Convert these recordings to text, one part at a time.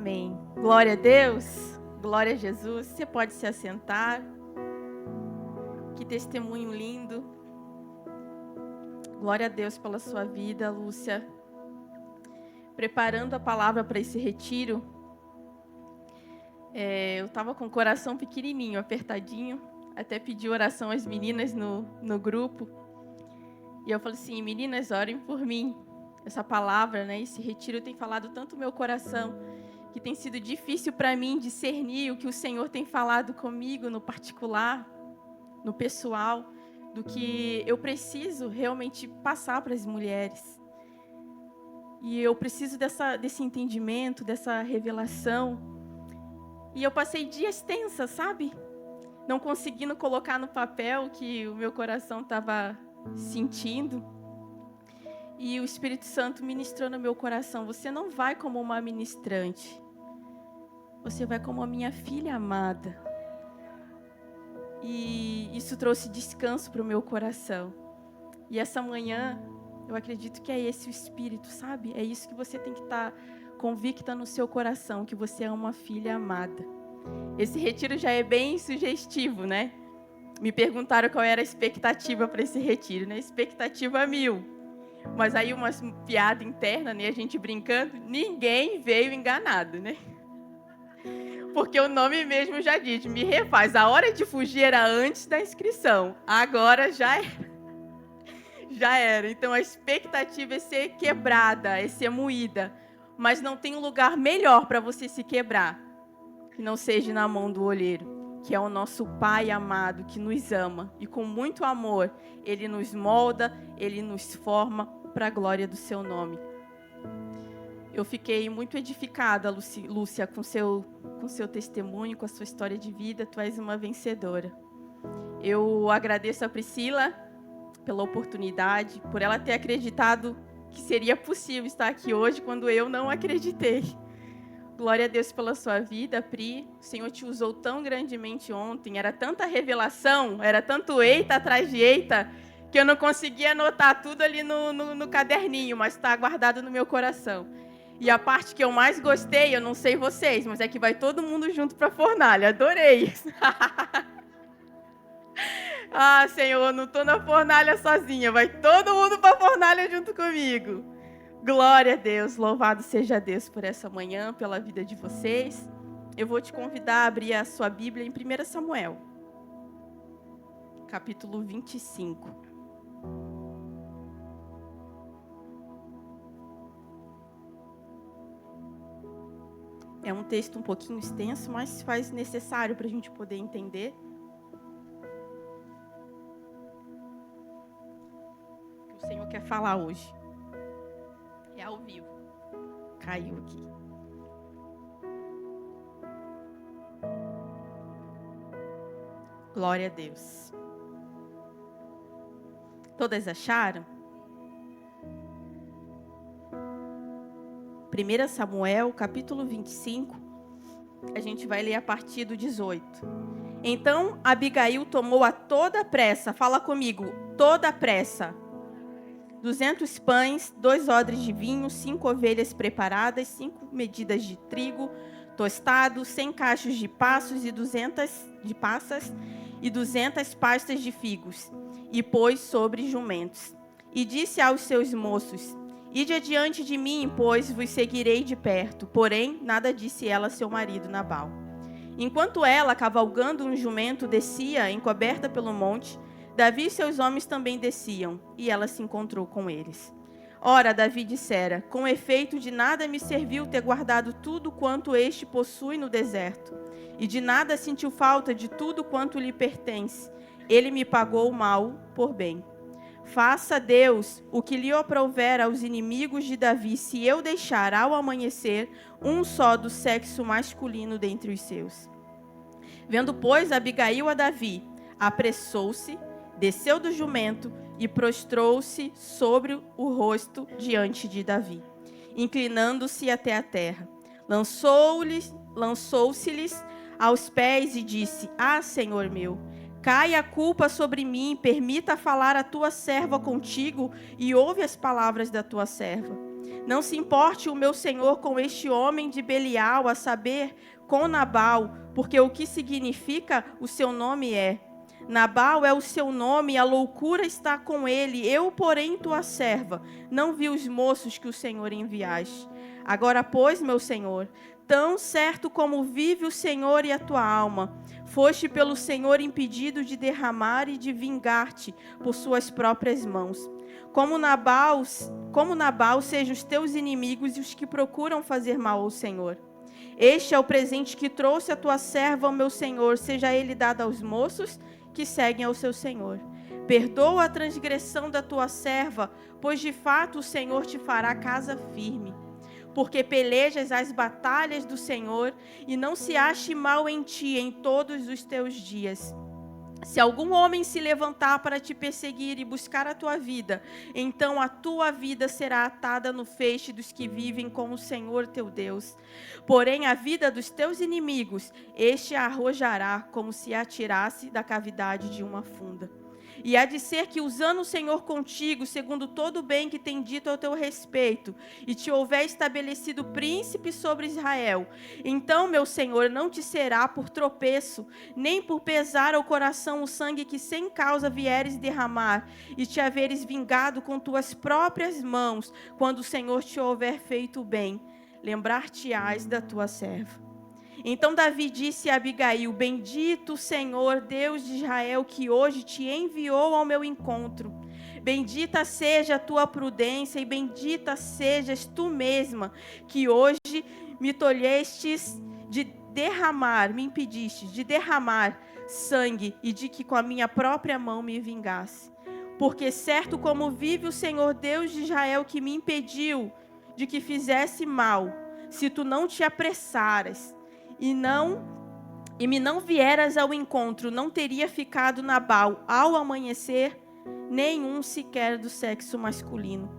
Amém. Glória a Deus, glória a Jesus. Você pode se assentar. Que testemunho lindo. Glória a Deus pela sua vida, Lúcia. Preparando a palavra para esse retiro, eu estava com o coração pequenininho, apertadinho. Até pedi oração às meninas no grupo. E eu falei assim, meninas, orem por mim. Essa palavra, né, esse retiro tem falado tanto no meu coração, que tem sido difícil para mim discernir o que o Senhor tem falado comigo no particular, no pessoal, do que eu preciso realmente passar para as mulheres. E eu preciso desse entendimento, dessa revelação. E eu passei dias tensa, sabe? Não conseguindo colocar no papel o que o meu coração estava sentindo. E o Espírito Santo ministrou no meu coração, você não vai como uma ministrante, você vai como a minha filha amada. E isso trouxe descanso para o meu coração. E essa manhã, eu acredito que é esse o Espírito, sabe? É isso que você tem que estar convicta no seu coração, que você é uma filha amada. Esse retiro já é bem sugestivo, né? Me perguntaram qual era a expectativa para esse retiro, né? Expectativa 1000. Mas aí uma piada interna, né? A gente brincando, ninguém veio enganado, né? Porque o nome mesmo já diz, me refaz. A hora de fugir era antes da inscrição. Agora já era. Já era. Então a expectativa é ser quebrada, é ser moída. Mas não tem um lugar melhor para você se quebrar que não seja na mão do olheiro, que é o nosso Pai amado, que nos ama. E com muito amor, Ele nos molda, Ele nos forma para a glória do seu nome. Eu fiquei muito edificada, Lúcia, com seu testemunho, com a sua história de vida. Tu és uma vencedora. Eu agradeço a Priscila pela oportunidade, por ela ter acreditado que seria possível estar aqui hoje, quando eu não acreditei. Glória a Deus pela sua vida, Pri. O Senhor te usou tão grandemente ontem. Era tanta revelação, era tanto eita atrás de eita, que eu não conseguia anotar tudo ali no caderninho, mas está guardado no meu coração. E a parte que eu mais gostei, eu não sei vocês, mas é que vai todo mundo junto para a fornalha. Adorei. Ah, Senhor, eu não estou na fornalha sozinha. Vai todo mundo para a fornalha junto comigo. Glória a Deus, louvado seja Deus por essa manhã, pela vida de vocês. Eu vou te convidar a abrir a sua Bíblia em 1 Samuel, capítulo 25. É um texto um pouquinho extenso, mas se faz necessário para a gente poder entender. O que o Senhor quer falar hoje. É ao vivo. Caiu aqui. Glória a Deus. Todas acharam? 1 Samuel, capítulo 25, a gente vai ler a partir do 18. Então, Abigail tomou a toda pressa, fala comigo, toda pressa, 200 pães, 2 odres de vinho, 5 ovelhas preparadas, 5 medidas de trigo tostado, 100 cachos de passos e 200 de passas e 200 pastas de figos, e pôs sobre jumentos. E disse aos seus moços: ide adiante de mim, pois vos seguirei de perto. Porém, nada disse ela a seu marido Nabal. Enquanto ela, cavalgando um jumento, descia, encoberta pelo monte, Davi e seus homens também desciam, e ela se encontrou com eles. Ora, Davi dissera: com efeito, de nada me serviu ter guardado tudo quanto este possui no deserto, e de nada sentiu falta de tudo quanto lhe pertence. Ele me pagou o mal por bem. Faça Deus o que lhe aprouver aos inimigos de Davi, se eu deixar ao amanhecer um só do sexo masculino dentre os seus. Vendo, pois, Abigail a Davi, apressou-se, desceu do jumento e prostrou-se sobre o rosto diante de Davi, inclinando-se até a terra. Lançou-se-lhes aos pés e disse: ah, Senhor meu, caia a culpa sobre mim, permita falar a tua serva contigo e ouve as palavras da tua serva. Não se importe o meu senhor com este homem de Belial, a saber, com Nabal, porque o que significa o seu nome é: Nabal é o seu nome e a loucura está com ele. Eu, porém, tua serva, não vi os moços que o Senhor enviaste. Agora, pois, meu senhor, tão certo como vive o Senhor e a tua alma, foste pelo Senhor impedido de derramar e de vingar-te por suas próprias mãos. Como Nabal sejam os teus inimigos e os que procuram fazer mal ao Senhor. Este é o presente que trouxe a tua serva ao meu senhor, seja ele dado aos moços que seguem ao seu senhor. Perdoa a transgressão da tua serva, pois de fato o Senhor te fará casa firme. Porque pelejas as batalhas do Senhor, e não se ache mal em ti em todos os teus dias. Se algum homem se levantar para te perseguir e buscar a tua vida, então a tua vida será atada no feixe dos que vivem com o Senhor teu Deus. Porém, a vida dos teus inimigos, este a arrojará como se atirasse da cavidade de uma funda. E há de ser que, usando o Senhor contigo, segundo todo o bem que tem dito ao teu respeito, e te houver estabelecido príncipe sobre Israel, então, meu Senhor, não te será por tropeço, nem por pesar ao coração o sangue que sem causa vieres derramar, e te haveres vingado com tuas próprias mãos, quando o Senhor te houver feito bem, lembrar-te-ás da tua serva. Então Davi disse a Abigail: Bendito o Senhor, Deus de Israel, que hoje te enviou ao meu encontro. Bendita seja a tua prudência e bendita sejas tu mesma, que hoje me tolhestes de derramar, me impedistes de derramar sangue e de que com a minha própria mão me vingasse. Porque certo como vive o Senhor Deus de Israel, que me impediu de que fizesse mal, se tu não te apressaras, e me não vieras ao encontro, não teria ficado Nabal ao amanhecer nenhum sequer do sexo masculino.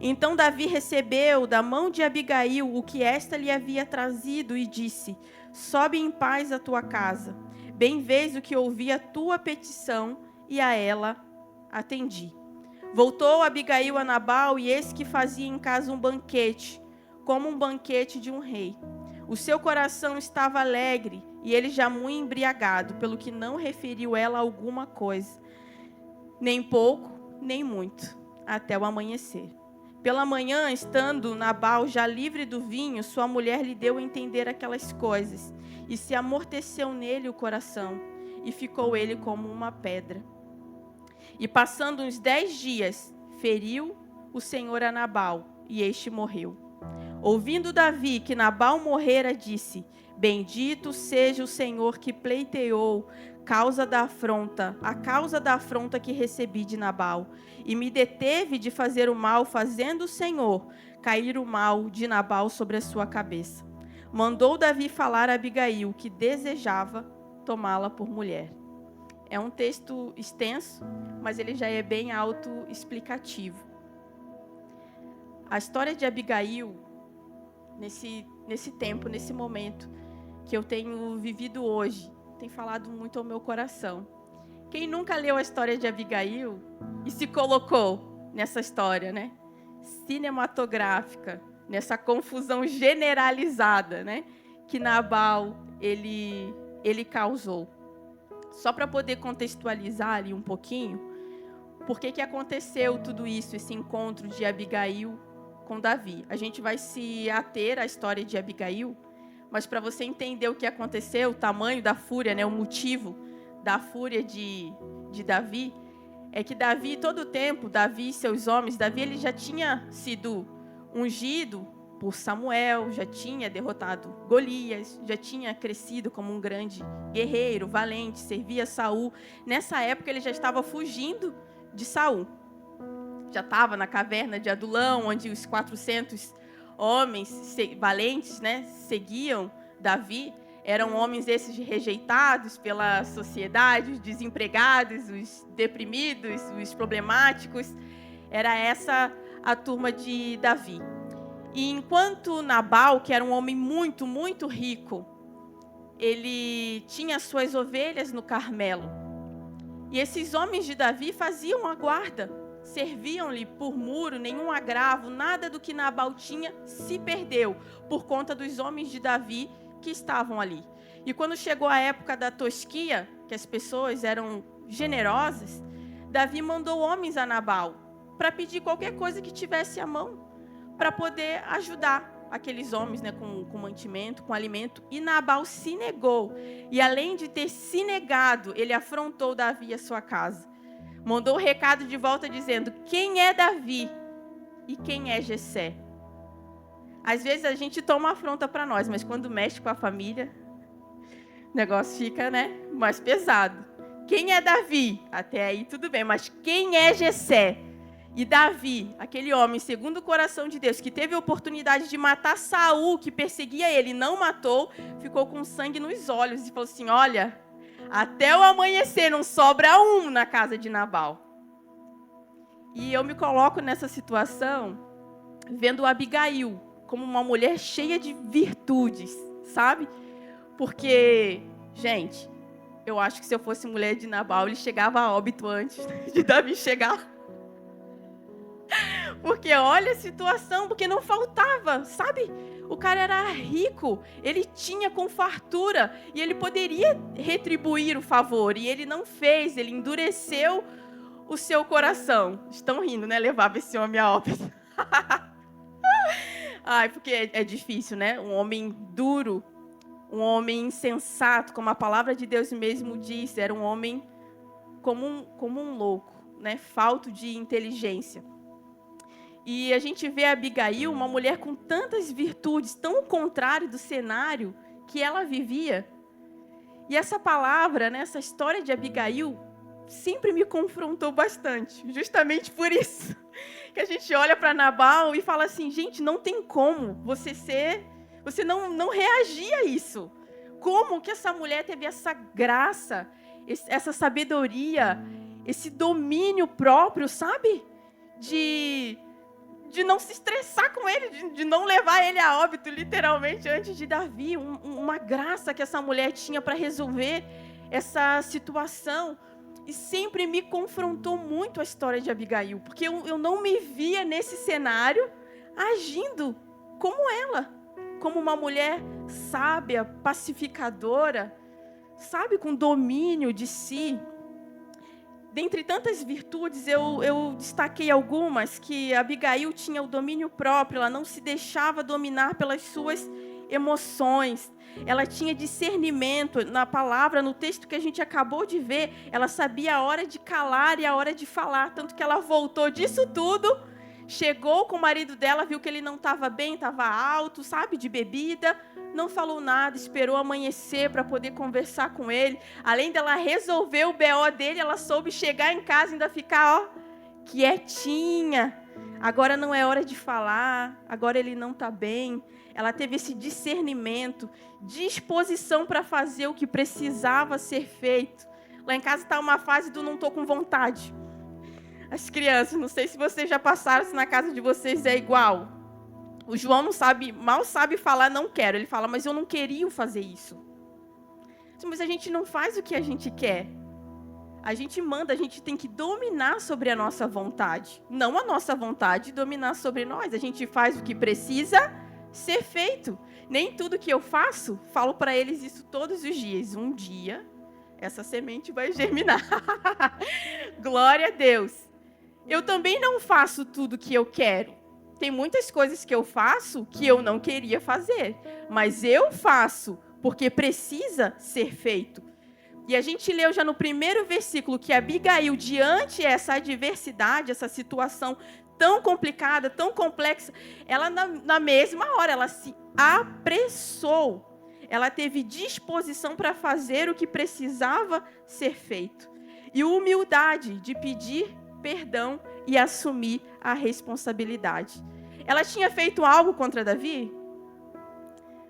Então Davi recebeu da mão de Abigail o que esta lhe havia trazido e disse: Sobe em paz à tua casa. Bem vês o que ouvi a tua petição, e a ela atendi. Voltou Abigail a Nabal, e eis que fazia em casa um banquete, como um banquete de um rei. O seu coração estava alegre, e ele já muito embriagado, pelo que não referiu ela alguma coisa, nem pouco, nem muito, até o amanhecer. Pela manhã, estando Nabal já livre do vinho, sua mulher lhe deu a entender aquelas coisas, e se amorteceu nele o coração, e ficou ele como uma pedra. E passando uns 10 dias, feriu o Senhor a Nabal, e este morreu. Ouvindo Davi que Nabal morrera, disse: Bendito seja o Senhor que pleiteou a causa da afronta que recebi de Nabal, e me deteve de fazer o mal, fazendo o Senhor cair o mal de Nabal sobre a sua cabeça. Mandou Davi falar a Abigail, que desejava tomá-la por mulher. É um texto extenso, mas ele já é bem autoexplicativo. A história de Abigail, nesse tempo, nesse momento que eu tenho vivido hoje, tem falado muito ao meu coração. Quem nunca leu a história de Abigail e se colocou nessa história, né? Cinematográfica, nessa confusão generalizada, né? Que Nabal, ele causou. Só para poder contextualizar ali um pouquinho, por que aconteceu tudo isso, esse encontro de Abigail com Davi. A gente vai se ater à história de Abigail, mas para você entender o que aconteceu, o tamanho da fúria, né, o motivo da fúria de Davi, é que Davi, todo o tempo, Davi e seus homens, Davi ele já tinha sido ungido por Samuel, já tinha derrotado Golias, já tinha crescido como um grande guerreiro, valente, servia Saul. Nessa época ele já estava fugindo de Saul. Já estava na caverna de Adulão, onde os 400 homens valentes, né, seguiam Davi. Eram homens esses rejeitados pela sociedade, os desempregados, os deprimidos, os problemáticos. Era essa a turma de Davi. E enquanto Nabal, que era um homem muito, muito rico, ele tinha suas ovelhas no Carmelo. E esses homens de Davi faziam a guarda, serviam-lhe por muro, nenhum agravo, nada do que Nabal tinha se perdeu, por conta dos homens de Davi que estavam ali. E quando chegou a época da tosquia, que as pessoas eram generosas, Davi mandou homens a Nabal para pedir qualquer coisa que tivesse à mão, para poder ajudar aqueles homens, né, com mantimento, com alimento. E Nabal se negou. E além de ter se negado, ele afrontou Davi e a sua casa. Mandou o recado de volta dizendo: quem é Davi e quem é Jessé? Às vezes a gente toma afronta para nós, mas quando mexe com a família, o negócio fica, né, mais pesado. Quem é Davi? Até aí tudo bem, mas quem é Jessé? E Davi, aquele homem segundo o coração de Deus, que teve a oportunidade de matar Saul, que perseguia ele, não matou, ficou com sangue nos olhos e falou assim: olha, até o amanhecer não sobra um na casa de Nabal. E eu me coloco nessa situação, vendo Abigail como uma mulher cheia de virtudes, sabe? Porque, gente, eu acho que se eu fosse mulher de Nabal, ele chegava a óbito antes de Davi chegar. Porque olha a situação, porque não faltava, sabe? O cara era rico, ele tinha com fartura, e ele poderia retribuir o favor, e ele não fez, ele endureceu o seu coração. Estão rindo, né? Levava esse homem a óbito. Ai, porque é difícil, né? Um homem duro, um homem insensato, como a palavra de Deus mesmo diz, era um homem como um louco, né? Falto de inteligência. E a gente vê a Abigail, uma mulher com tantas virtudes, tão contrário do cenário que ela vivia. E essa palavra, né, essa história de Abigail, sempre me confrontou bastante. Justamente por isso que a gente olha para Nabal e fala assim: gente, não tem como você não reagir a isso. Como que essa mulher teve essa graça, essa sabedoria, esse domínio próprio, sabe? De não se estressar com ele, de não levar ele a óbito, literalmente, antes de Davi. Uma graça que essa mulher tinha para resolver essa situação. E sempre me confrontou muito a história de Abigail, porque eu não me via nesse cenário agindo como ela, como uma mulher sábia, pacificadora, sabe, com domínio de si. Dentre tantas virtudes, eu destaquei algumas, que Abigail tinha o domínio próprio, ela não se deixava dominar pelas suas emoções, ela tinha discernimento na palavra, no texto que a gente acabou de ver, ela sabia a hora de calar e a hora de falar, tanto que ela voltou disso tudo, chegou com o marido dela, viu que ele não estava bem, estava alto, sabe, de bebida, não falou nada, esperou amanhecer para poder conversar com ele. Além dela resolver o BO dele, ela soube chegar em casa e ainda ficar, ó, quietinha. Agora não é hora de falar, agora ele não está bem. Ela teve esse discernimento, disposição para fazer o que precisava ser feito. Lá em casa está uma fase do não estou com vontade. As crianças, não sei se vocês já passaram, se na casa de vocês é igual. O João não sabe, mal sabe falar não quero. Ele fala, mas eu não queria fazer isso. Mas a gente não faz o que a gente quer. A gente manda, a gente tem que dominar sobre a nossa vontade. Não a nossa vontade dominar sobre nós. A gente faz o que precisa ser feito. Nem tudo que eu faço, falo para eles isso todos os dias. Um dia, essa semente vai germinar. Glória a Deus. Eu também não faço tudo que eu quero. Tem muitas coisas que eu faço que eu não queria fazer, mas eu faço porque precisa ser feito. E a gente leu já no primeiro versículo que Abigail, diante dessa adversidade, essa situação tão complicada, tão complexa, ela na mesma hora, ela se apressou. Ela teve disposição para fazer o que precisava ser feito. E humildade de pedir perdão e assumir a responsabilidade. Ela tinha feito algo contra Davi?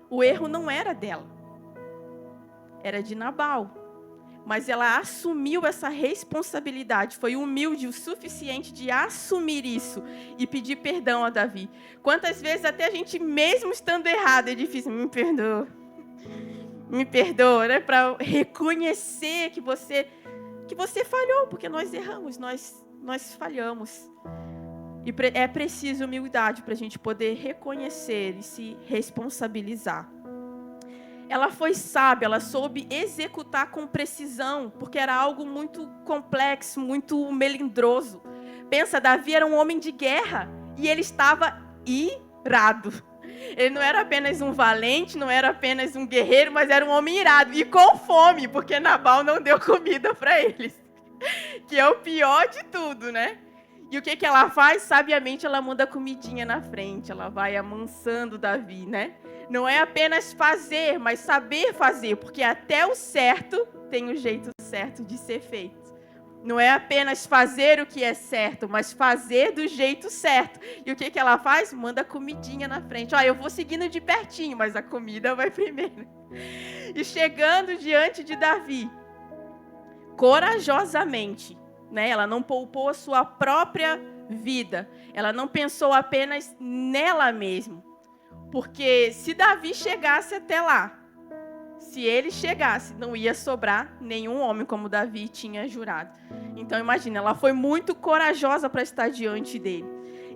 O erro não era dela. Era de Nabal. Mas ela assumiu essa responsabilidade. Foi humilde o suficiente de assumir isso e pedir perdão a Davi. Quantas vezes até a gente, mesmo estando errado, é difícil, me perdoa, né? Para reconhecer que você falhou, porque nós erramos, nós nós falhamos. E é preciso humildade para a gente poder reconhecer e se responsabilizar. Ela foi sábia, ela soube executar com precisão, porque era algo muito complexo, muito melindroso. Pensa, Davi era um homem de guerra e ele estava irado. Ele não era apenas um valente, não era apenas um guerreiro, mas era um homem irado e com fome, porque Nabal não deu comida para eles. Que é o pior de tudo, né? E o que ela faz? Sabiamente ela manda comidinha na frente, ela vai amansando Davi, né? Não é apenas fazer, mas saber fazer, porque até o certo tem o jeito certo de ser feito. Não é apenas fazer o que é certo, mas fazer do jeito certo. E o que ela faz? Manda comidinha na frente. Eu vou seguindo de pertinho, mas a comida vai primeiro. E chegando diante de Davi, corajosamente, né? Ela não poupou a sua própria vida. Ela não pensou apenas nela mesma. Porque se Davi chegasse até lá, se ele chegasse, não ia sobrar nenhum homem como Davi tinha jurado. Então imagina, ela foi muito corajosa para estar diante dele.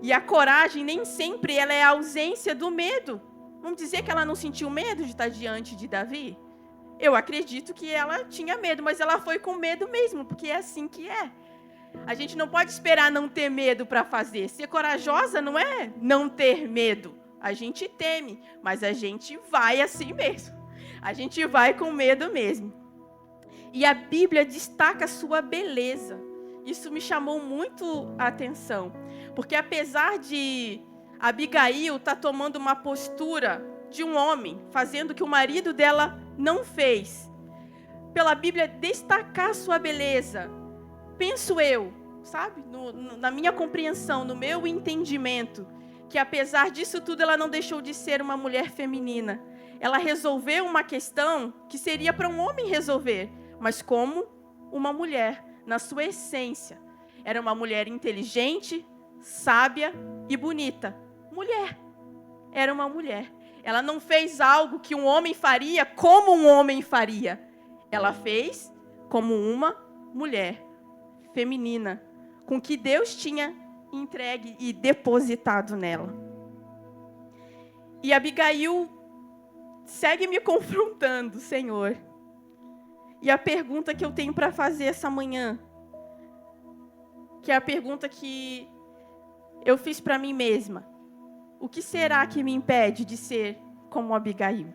E a coragem nem sempre ela é a ausência do medo. Vamos dizer que ela não sentiu medo de estar diante de Davi? Eu acredito que ela tinha medo, mas ela foi com medo mesmo, porque é assim que é. A gente não pode esperar não ter medo para fazer. Ser corajosa não é não ter medo. A gente teme, mas a gente vai assim mesmo. A gente vai com medo mesmo. E a Bíblia destaca a sua beleza. Isso me chamou muito a atenção. Porque apesar de Abigail estar tomando uma postura de um homem, fazendo o que o marido dela não fez, pela Bíblia destacar a sua beleza, penso eu, sabe? Na minha compreensão, no meu entendimento, que apesar disso tudo, ela não deixou de ser uma mulher feminina. Ela resolveu uma questão que seria para um homem resolver, mas como uma mulher, na sua essência. Era uma mulher inteligente, sábia e bonita. Mulher. Era uma mulher. Ela não fez algo que um homem faria como um homem faria. Ela fez como uma mulher feminina, com que Deus tinha entregue e depositado nela. E Abigail segue me confrontando, Senhor. E a pergunta que eu tenho para fazer essa manhã, que é a pergunta que eu fiz para mim mesma: o que será que me impede de ser como Abigail?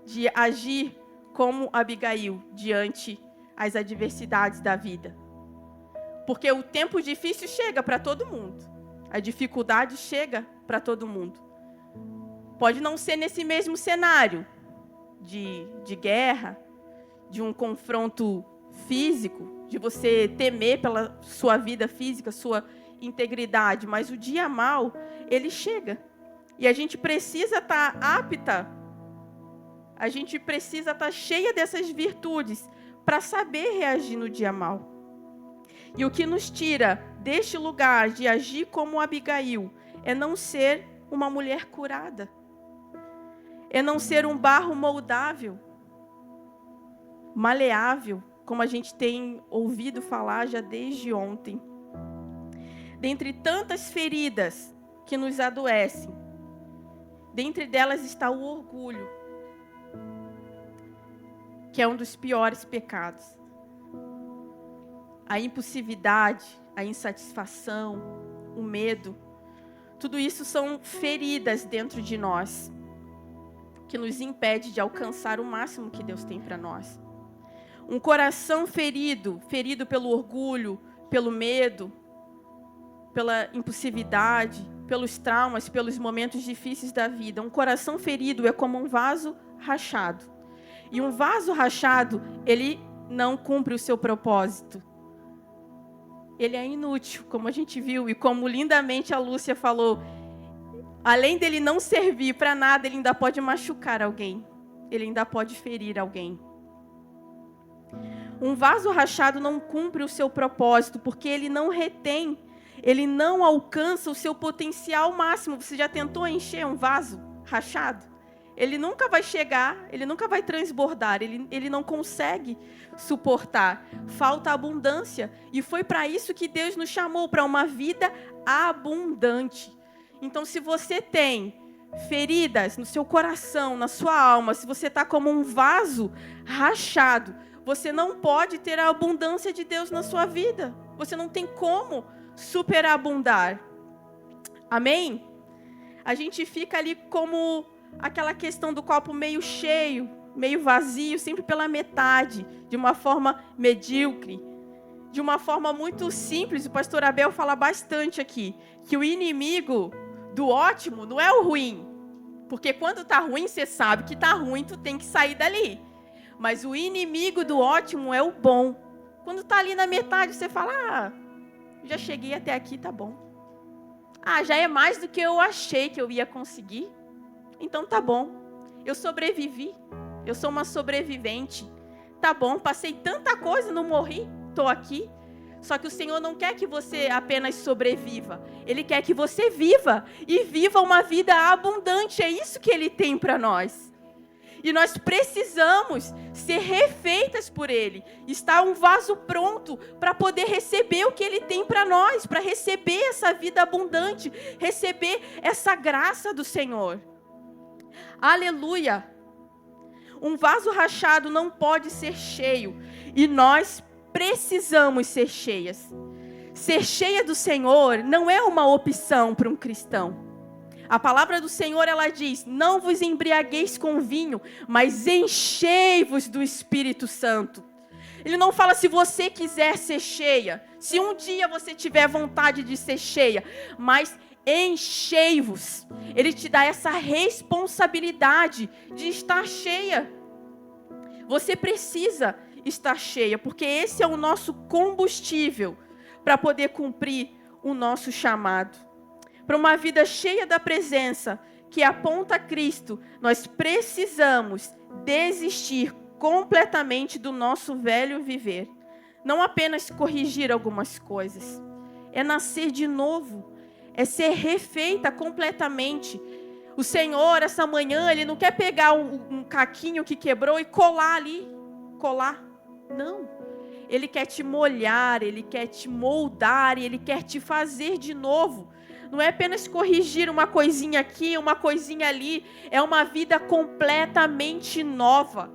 De agir como Abigail diante as adversidades da vida? Porque o tempo difícil chega para todo mundo. A dificuldade chega para todo mundo. Pode não ser nesse mesmo cenário de guerra, de um confronto físico, de você temer pela sua vida física, sua integridade, mas o dia mau, ele chega. E a gente precisa estar apta, a gente precisa estar cheia dessas virtudes para saber reagir no dia mau. E o que nos tira deste lugar de agir como Abigail é não ser uma mulher curada. É não ser um barro moldável, maleável, como a gente tem ouvido falar já desde ontem. Dentre tantas feridas que nos adoecem, dentre delas está o orgulho, que é um dos piores pecados. A impulsividade, a insatisfação, o medo, tudo isso são feridas dentro de nós, que nos impede de alcançar o máximo que Deus tem para nós. Um coração ferido pelo orgulho, pelo medo, pela impulsividade, pelos traumas, pelos momentos difíceis da vida. Um coração ferido é como um vaso rachado. E um vaso rachado, ele não cumpre o seu propósito. Ele é inútil, como a gente viu, e como lindamente a Lúcia falou, além dele não servir para nada, ele ainda pode machucar alguém. Ele ainda pode ferir alguém. Um vaso rachado não cumpre o seu propósito, porque ele não retém, ele não alcança o seu potencial máximo. Você já tentou encher um vaso rachado? ele nunca vai chegar, ele nunca vai transbordar, ele não consegue suportar. Falta abundância. E foi para isso que Deus nos chamou, para uma vida abundante. Então, se você tem feridas no seu coração, na sua alma, se você está como um vaso rachado, você não pode ter a abundância de Deus na sua vida. Você não tem como superabundar. Amém? A gente fica ali como aquela questão do copo meio cheio, meio vazio, sempre pela metade, de uma forma medíocre, de uma forma muito simples. O pastor Abel fala bastante aqui, que o inimigo do ótimo não é o ruim, porque quando está ruim, você sabe que está ruim, tu tem que sair dali. Mas o inimigo do ótimo é o bom. Quando está ali na metade, você fala, já cheguei até aqui, tá bom. Já é mais do que eu achei que eu ia conseguir. Então tá bom, eu sobrevivi, eu sou uma sobrevivente. Tá bom, passei tanta coisa, não morri, estou aqui. Só que o Senhor não quer que você apenas sobreviva. Ele quer que você viva, e viva uma vida abundante. É isso que Ele tem para nós. E nós precisamos ser refeitas por Ele. Estar um vaso pronto para poder receber o que Ele tem para nós. Para receber essa vida abundante. Receber essa graça do Senhor. Aleluia! Um vaso rachado não pode ser cheio. E nós precisamos ser cheias. Ser cheia do Senhor não é uma opção para um cristão. A palavra do Senhor, ela diz, não vos embriagueis com vinho, mas enchei-vos do Espírito Santo. Ele não fala se você quiser ser cheia, se um dia você tiver vontade de ser cheia, mas enchei-vos. Ele te dá essa responsabilidade de estar cheia. Você precisa estar cheia, porque esse é o nosso combustível para poder cumprir o nosso chamado. Para uma vida cheia da presença, que aponta a Cristo, nós precisamos desistir completamente do nosso velho viver. Não apenas corrigir algumas coisas. É nascer de novo. É ser refeita completamente. O Senhor, essa manhã, Ele não quer pegar um caquinho que quebrou e colar ali. Colar. Não. Ele quer te molhar, Ele quer te moldar, e Ele quer te fazer de novo. Não é apenas corrigir uma coisinha aqui, uma coisinha ali. É uma vida completamente nova.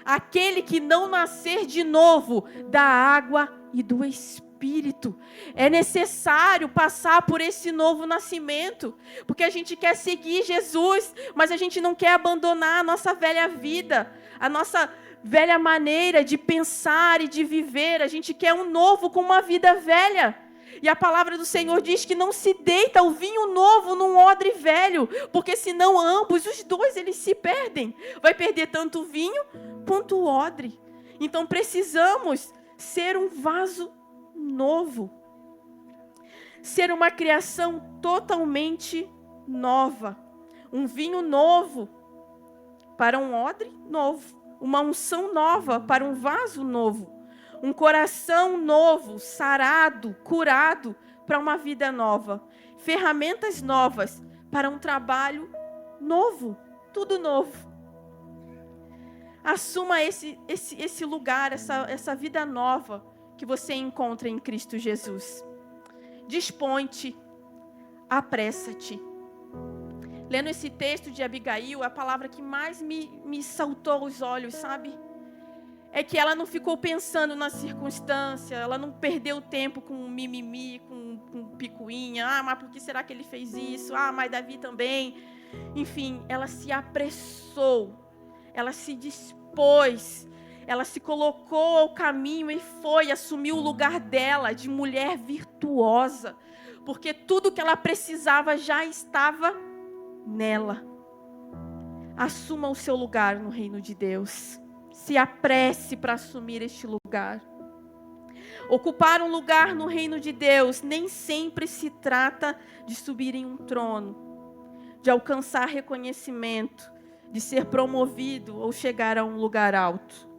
Aquele que não nascer de novo da água e do Espírito. É necessário passar por esse novo nascimento. Porque a gente quer seguir Jesus, mas a gente não quer abandonar a nossa velha vida. A nossa velha maneira de pensar e de viver. A gente quer um novo com uma vida velha. E a palavra do Senhor diz que não se deita o vinho novo num odre velho, porque senão ambos, os dois, eles se perdem. Vai perder tanto o vinho quanto o odre. Então precisamos ser um vaso novo. Ser uma criação totalmente nova. Um vinho novo para um odre novo. Uma unção nova para um vaso novo. Um coração novo, sarado, curado para uma vida nova. Ferramentas novas para um trabalho novo. Tudo novo. Assuma esse lugar, essa vida nova que você encontra em Cristo Jesus. Dispõe-te, apressa-te. Lendo esse texto de Abigail, a palavra que mais me saltou aos olhos, sabe? É que ela não ficou pensando na circunstância, ela não perdeu tempo com mimimi, com picuinha. Mas por que será que ele fez isso? Mas Davi também. Enfim, ela se apressou, ela se dispôs, ela se colocou ao caminho e foi, assumiu o lugar dela de mulher virtuosa, porque tudo que ela precisava já estava nela. Assuma o seu lugar no reino de Deus. Se apresse para assumir este lugar. Ocupar um lugar no reino de Deus nem sempre se trata de subir em um trono, de alcançar reconhecimento, de ser promovido ou chegar a um lugar alto.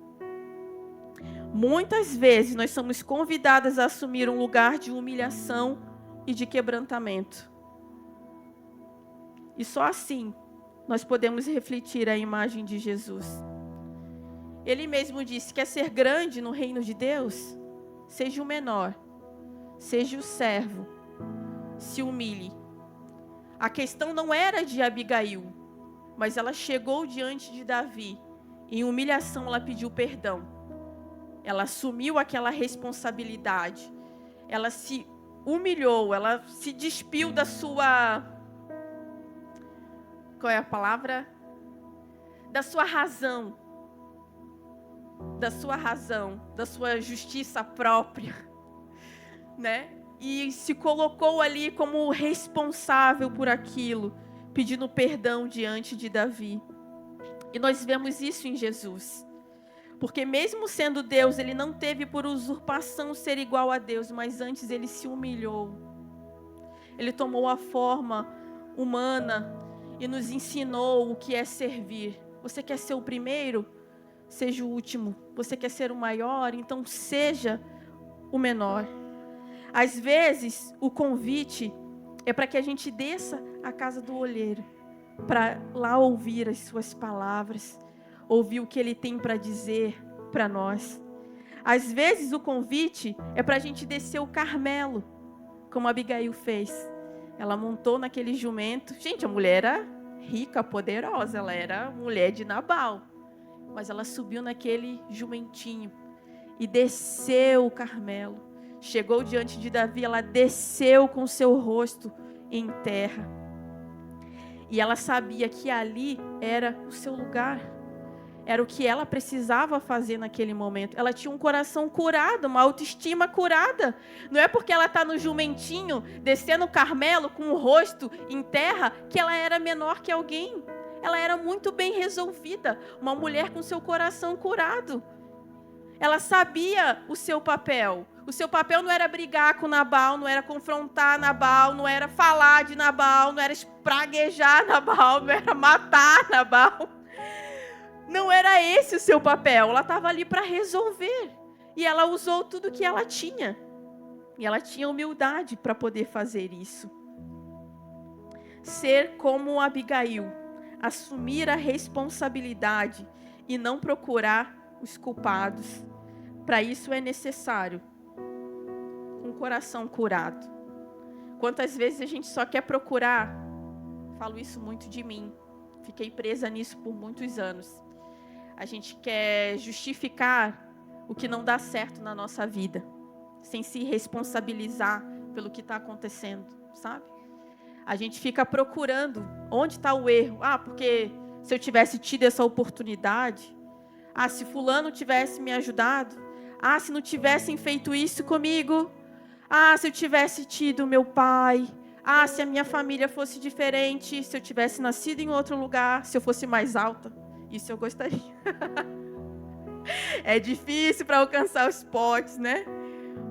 Muitas vezes nós somos convidadas a assumir um lugar de humilhação e de quebrantamento. E só assim nós podemos refletir a imagem de Jesus. Ele mesmo disse: quer ser grande no reino de Deus? Seja o menor, seja o servo, se humilhe. A questão não era de Abigail, mas ela chegou diante de Davi. Em humilhação ela pediu perdão. Ela assumiu aquela responsabilidade. Ela se humilhou, ela se despiu da sua... Qual é a palavra? Da sua razão. Da sua justiça própria, né? E se colocou ali como responsável por aquilo, pedindo perdão diante de Davi. E nós vemos isso em Jesus. Porque mesmo sendo Deus, ele não teve por usurpação ser igual a Deus, mas antes ele se humilhou. Ele tomou a forma humana e nos ensinou o que é servir. Você quer ser o primeiro? Seja o último. Você quer ser o maior? Então seja o menor. Às vezes, o convite é para que a gente desça à casa do olheiro, para lá ouvir as suas palavras, ouvir o que ele tem para dizer para nós. Às vezes, o convite é para a gente descer o Carmelo, como a Abigail fez. Ela montou naquele jumento. Gente, a mulher era rica, poderosa, ela era mulher de Nabal. Mas ela subiu naquele jumentinho e desceu o Carmelo. Chegou diante de Davi, ela desceu com seu rosto em terra. E ela sabia que ali era o seu lugar. Era o que ela precisava fazer naquele momento. Ela tinha um coração curado, uma autoestima curada. Não é porque ela está no jumentinho, descendo o Carmelo com o rosto em terra, que ela era menor que alguém. Ela era muito bem resolvida, uma mulher com seu coração curado. Ela sabia o seu papel. O seu papel não era brigar com Nabal, não era confrontar Nabal, não era falar de Nabal, não era espraguejar Nabal, não era matar Nabal. Não era esse o seu papel. Ela estava ali para resolver. E ela usou tudo que ela tinha. E ela tinha humildade para poder fazer isso. Ser como Abigail. Assumir a responsabilidade e não procurar os culpados. Para isso é necessário um coração curado. Quantas vezes a gente só quer procurar? Falo isso muito de mim. Fiquei presa nisso por muitos anos. A gente quer justificar o que não dá certo na nossa vida, sem se responsabilizar pelo que está acontecendo, sabe? A gente fica procurando onde está o erro. Porque se eu tivesse tido essa oportunidade. Se fulano tivesse me ajudado. Se não tivessem feito isso comigo. Se eu tivesse tido meu pai. Se a minha família fosse diferente. Se eu tivesse nascido em outro lugar. Se eu fosse mais alta. Isso eu gostaria. É difícil para alcançar os potes, né?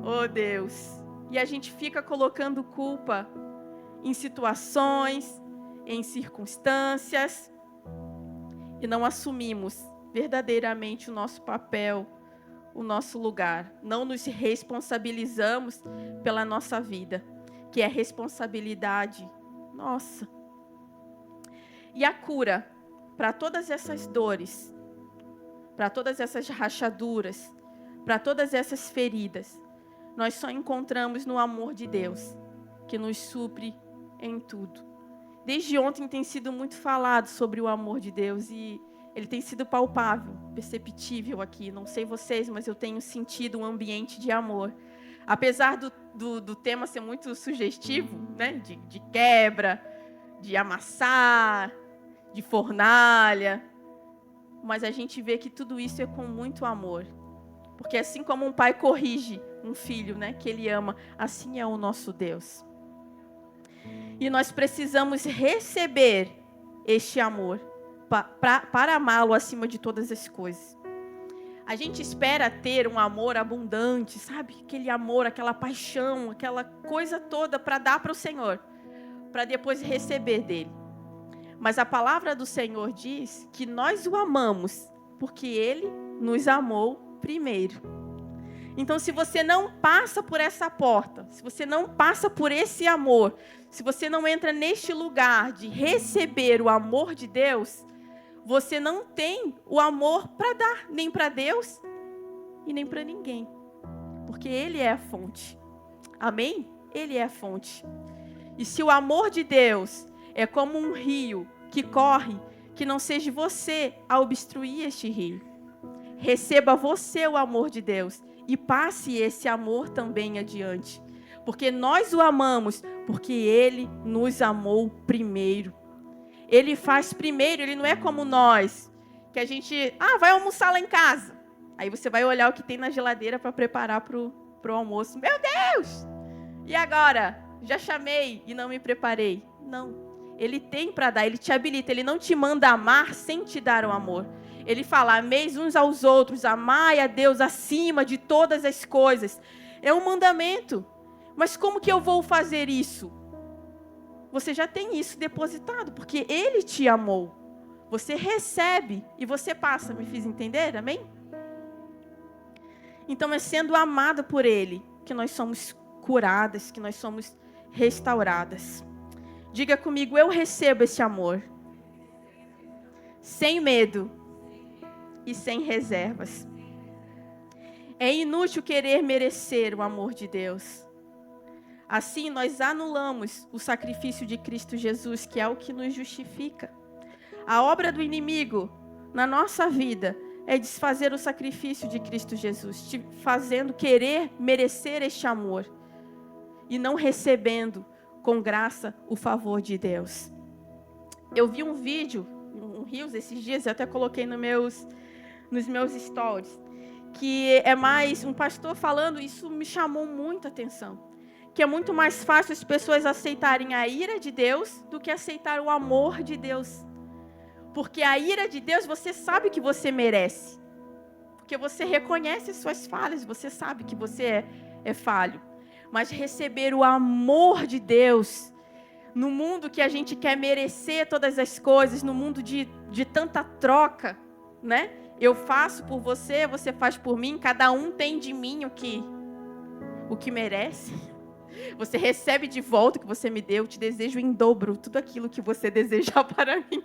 Oh, Deus. E a gente fica colocando culpa em situações, em circunstâncias, e não assumimos verdadeiramente o nosso papel, o nosso lugar. Não nos responsabilizamos pela nossa vida, que é responsabilidade nossa. E a cura para todas essas dores, para todas essas rachaduras, para todas essas feridas, nós só encontramos no amor de Deus, que nos supre em tudo. Desde ontem tem sido muito falado sobre o amor de Deus e ele tem sido palpável, perceptível aqui. Não sei vocês, mas eu tenho sentido um ambiente de amor. Apesar do tema ser muito sugestivo, né? De quebra, de amassar, de fornalha. Mas a gente vê que tudo isso é com muito amor. Porque assim como um pai corrige um filho, né, que ele ama, assim é o nosso Deus. E nós precisamos receber este amor para amá-lo acima de todas as coisas. A gente espera ter um amor abundante, sabe? Aquele amor, aquela paixão, aquela coisa toda para dar para o Senhor, para depois receber dele. Mas a palavra do Senhor diz que nós o amamos porque ele nos amou primeiro. Então, se você não passa por essa porta, se você não passa por esse amor, se você não entra neste lugar de receber o amor de Deus, você não tem o amor para dar, nem para Deus e nem para ninguém. Porque Ele é a fonte. Amém? Ele é a fonte. E se o amor de Deus é como um rio que corre, que não seja você a obstruir este rio. Receba você o amor de Deus e passe esse amor também adiante. Porque nós o amamos, porque Ele nos amou primeiro. Ele faz primeiro, Ele não é como nós, que a gente, vai almoçar lá em casa. Aí você vai olhar o que tem na geladeira para preparar para o almoço. Meu Deus! E agora? Já chamei e não me preparei. Não. Ele tem para dar, Ele te habilita. Ele não te manda amar sem te dar o amor. Ele fala, ameis uns aos outros, amai a Deus acima de todas as coisas. É um mandamento. Mas como que eu vou fazer isso? Você já tem isso depositado, porque Ele te amou. Você recebe e você passa. Me fiz entender? Amém? Então é sendo amada por Ele que nós somos curadas, que nós somos restauradas. Diga comigo, eu recebo esse amor. Sem medo e sem reservas. É inútil querer merecer o amor de Deus. Assim, nós anulamos o sacrifício de Cristo Jesus, que é o que nos justifica. A obra do inimigo na nossa vida é desfazer o sacrifício de Cristo Jesus, te fazendo querer merecer este amor e não recebendo com graça o favor de Deus. Eu vi um vídeo, um Reels esses dias, eu até coloquei nos meus stories, que é mais um pastor falando, isso me chamou muito a atenção, que é muito mais fácil as pessoas aceitarem a ira de Deus do que aceitar o amor de Deus. Porque a ira de Deus, você sabe que você merece. Porque você reconhece suas falhas, você sabe que você é falho. Mas receber o amor de Deus, no mundo que a gente quer merecer todas as coisas, no mundo de tanta troca, né? Eu faço por você, você faz por mim, cada um tem de mim o que merece. Você recebe de volta o que você me deu, eu te desejo em dobro tudo aquilo que você desejar para mim.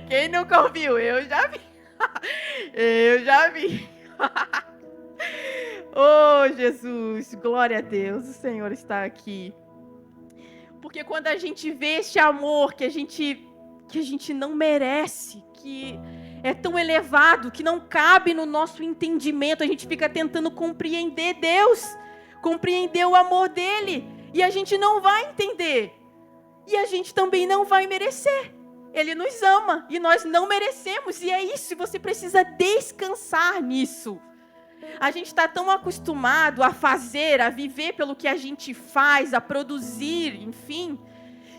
Quem nunca ouviu? Eu já vi. Eu já vi. Oh, Jesus, glória a Deus, o Senhor está aqui. Porque quando a gente vê esse amor que a gente não merece, que é tão elevado, que não cabe no nosso entendimento, a gente fica tentando compreender Deus, compreender o amor dele, e a gente não vai entender. E a gente também não vai merecer. Ele nos ama e nós não merecemos, e é isso, você precisa descansar nisso. A gente está tão acostumado a fazer, a viver pelo que a gente faz, a produzir, enfim,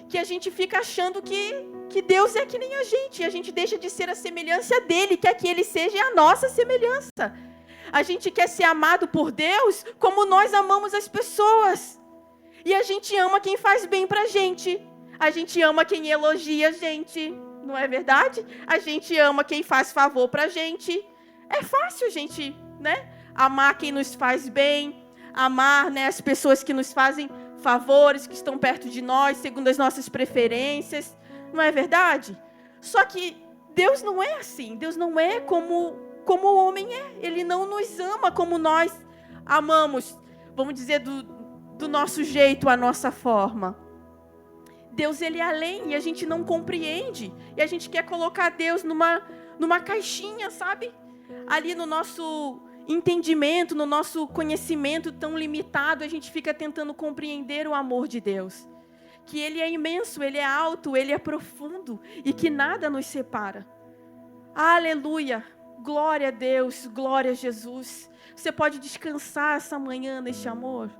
que a gente fica achando que Deus é que nem a gente, e a gente deixa de ser a semelhança dele, quer que ele seja a nossa semelhança. A gente quer ser amado por Deus como nós amamos as pessoas. E a gente ama quem faz bem pra gente. A gente ama quem elogia a gente, não é verdade? A gente ama quem faz favor pra gente. É fácil a gente, né? Amar quem nos faz bem, amar, né, as pessoas que nos fazem favores, que estão perto de nós, segundo as nossas preferências. Não é verdade? Só que Deus não é assim. Deus não é como o homem é. Ele não nos ama como nós amamos, vamos dizer, do nosso jeito, a nossa forma. Deus, ele é além, e a gente não compreende. E a gente quer colocar Deus numa caixinha, sabe? Ali no nosso entendimento, no nosso conhecimento tão limitado, a gente fica tentando compreender o amor de Deus. Que ele é imenso, ele é alto, ele é profundo, e que nada nos separa. Aleluia! Glória a Deus, glória a Jesus. Você pode descansar essa manhã neste amor,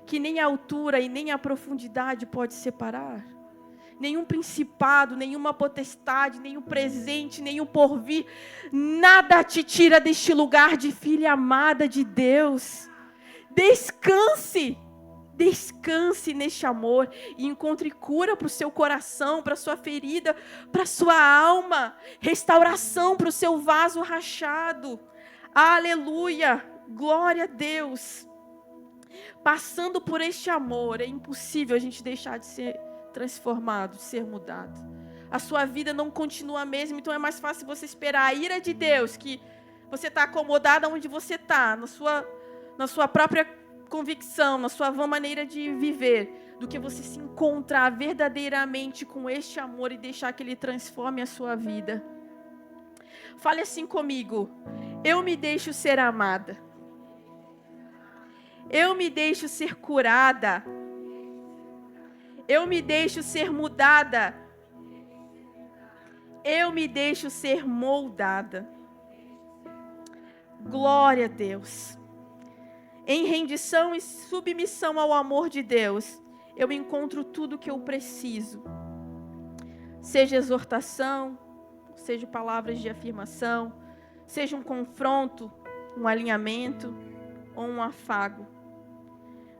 que nem a altura e nem a profundidade pode separar. Nenhum principado, nenhuma potestade, nenhum presente, nenhum porvir, nada te tira deste lugar de filha amada de Deus. Descanse, descanse neste amor e encontre cura para o seu coração, para a sua ferida, para a sua alma, restauração para o seu vaso rachado. Aleluia, Glória a Deus. Passando por este amor, é impossível a gente deixar de ser transformado, de ser mudado. A sua vida não continua a mesma, então é mais fácil você esperar a ira de Deus, que você está acomodado onde você está, na sua própria convicção, na sua vã maneira de viver, do que você se encontrar verdadeiramente com este amor e deixar que ele transforme a sua vida. Fale assim comigo: eu me deixo ser amada. Eu me deixo ser curada. Eu me deixo ser mudada. Eu me deixo ser moldada. Glória a Deus. Em rendição e submissão ao amor de Deus, eu encontro tudo que eu preciso. Seja exortação, seja palavras de afirmação, seja um confronto, um alinhamento ou um afago.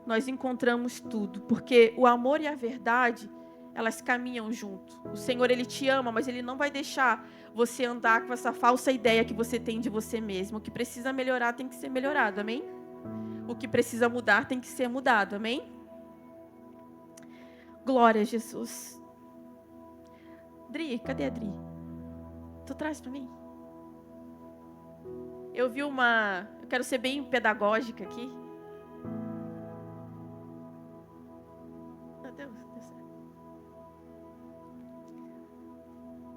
Nós encontramos tudo, porque o amor e a verdade, elas caminham junto. O Senhor, Ele te ama, mas Ele não vai deixar você andar com essa falsa ideia que você tem de você mesmo. O que precisa melhorar tem que ser melhorado, amém? O que precisa mudar tem que ser mudado, amém? Glória a Jesus. Dri, cadê a Dri? Tu traz para mim? Eu quero ser bem pedagógica aqui.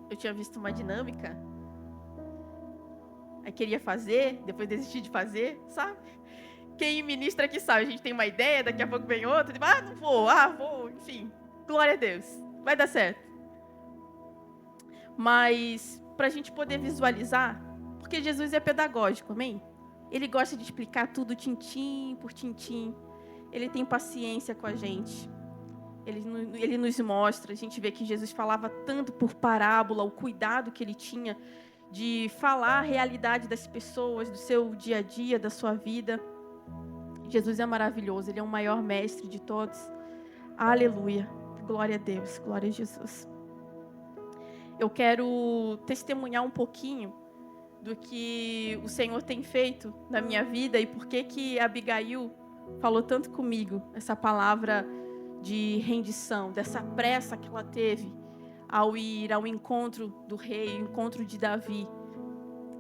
Eu tinha visto uma dinâmica, aí queria fazer, depois desisti de fazer, sabe? Quem ministra aqui sabe, a gente tem uma ideia, daqui a pouco vem outra, não vou, vou, enfim. Glória a Deus, vai dar certo. Mas, para a gente poder visualizar, porque Jesus é pedagógico, amém? Ele gosta de explicar tudo tintim por tintim, ele tem paciência com a gente. Ele nos mostra, a gente vê que Jesus falava tanto por parábola, o cuidado que ele tinha de falar a realidade das pessoas, do seu dia a dia, da sua vida. Jesus é maravilhoso, ele é o maior mestre de todos. Aleluia, glória a Deus, glória a Jesus. Eu quero testemunhar um pouquinho do que o Senhor tem feito na minha vida e por que Abigail falou tanto comigo, essa palavra de rendição, dessa pressa que ela teve ao ir ao encontro do rei, encontro de Davi.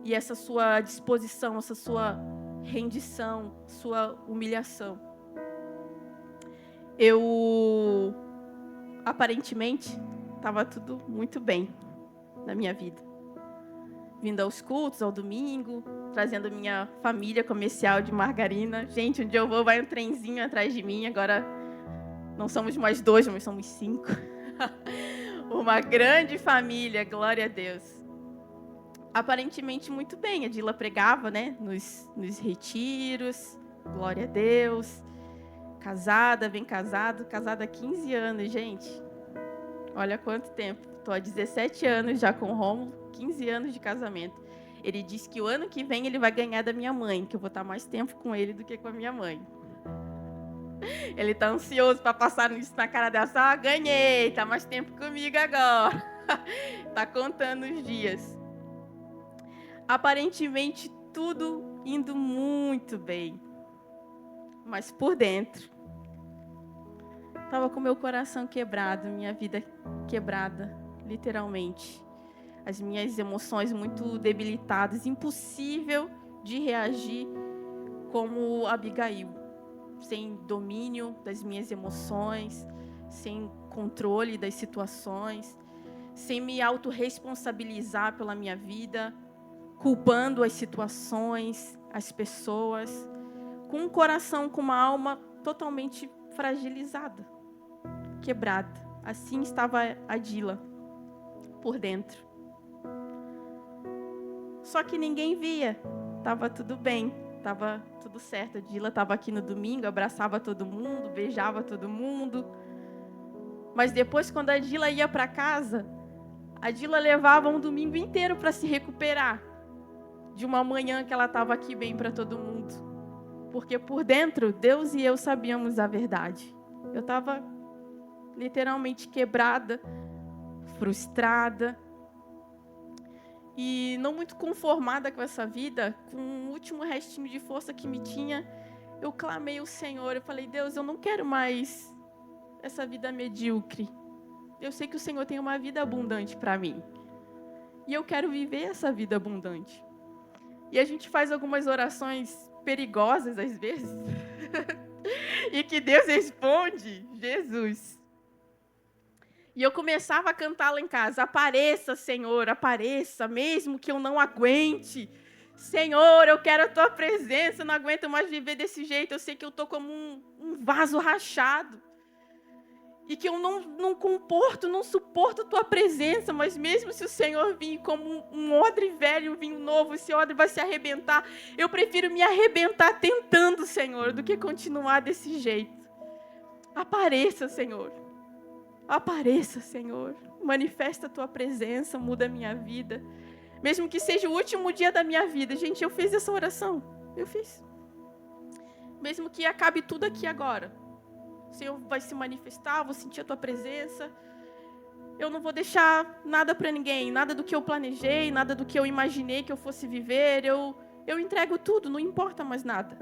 E essa sua disposição, essa sua rendição, sua humilhação. Eu, aparentemente, estava tudo muito bem na minha vida. Vindo aos cultos, ao domingo, trazendo a minha família comercial de margarina. Gente, onde eu vou vai um trenzinho atrás de mim, agora não somos mais 2, mas somos 5. Uma grande família, glória a Deus. Aparentemente muito bem, a Dila pregava, né, nos retiros, glória a Deus. Casada, bem casada há 15 anos, gente. Olha quanto tempo. Estou há 17 anos já com o Rômulo, 15 anos de casamento. Ele disse que o ano que vem ele vai ganhar da minha mãe, que eu vou estar mais tempo com ele do que com a minha mãe. Ele está ansioso para passar isso na cara dela. Ganhei, está mais tempo comigo agora. Está contando os dias. Aparentemente tudo indo muito bem. Mas por dentro, estava com meu coração quebrado, minha vida quebrada, literalmente. As minhas emoções muito debilitadas, impossível de reagir como Abigail, sem domínio das minhas emoções, sem controle das situações, sem me autorresponsabilizar pela minha vida, culpando as situações, as pessoas, com um coração, com uma alma totalmente fragilizada, quebrada. Assim estava a Dila, por dentro. Só que ninguém via, estava tudo bem, estava tudo certo. A Dila estava aqui no domingo, abraçava todo mundo, beijava todo mundo. Mas depois, quando a Dila ia para casa, a Dila levava um domingo inteiro para se recuperar de uma manhã que ela estava aqui bem para todo mundo. Porque por dentro, Deus e eu sabíamos a verdade. Eu estava literalmente quebrada, frustrada. E não muito conformada com essa vida, com o último restinho de força que me tinha, eu clamei ao Senhor. Eu falei, Deus, eu não quero mais essa vida medíocre. Eu sei que o Senhor tem uma vida abundante para mim. E eu quero viver essa vida abundante. E a gente faz algumas orações perigosas às vezes. E que Deus responde, Jesus. E eu começava a cantar lá em casa, apareça, Senhor, apareça, mesmo que eu não aguente. Senhor, eu quero a Tua presença, eu não aguento mais viver desse jeito. Eu sei que eu estou como um vaso rachado. E que eu não comporto, não suporto a Tua presença, mas mesmo se o Senhor vir como um odre velho, um vinho novo, esse odre vai se arrebentar, eu prefiro me arrebentar tentando, Senhor, do que continuar desse jeito. Apareça, Senhor. Apareça, Senhor. Manifesta a Tua presença, muda a minha vida. Mesmo que seja o último dia da minha vida. Gente, eu fiz essa oração. Eu fiz. Mesmo que acabe tudo aqui agora. O Senhor vai se manifestar, vou sentir a Tua presença. Eu não vou deixar nada para ninguém, nada do que eu planejei, nada do que eu imaginei que eu fosse viver. Eu entrego tudo, não importa mais nada.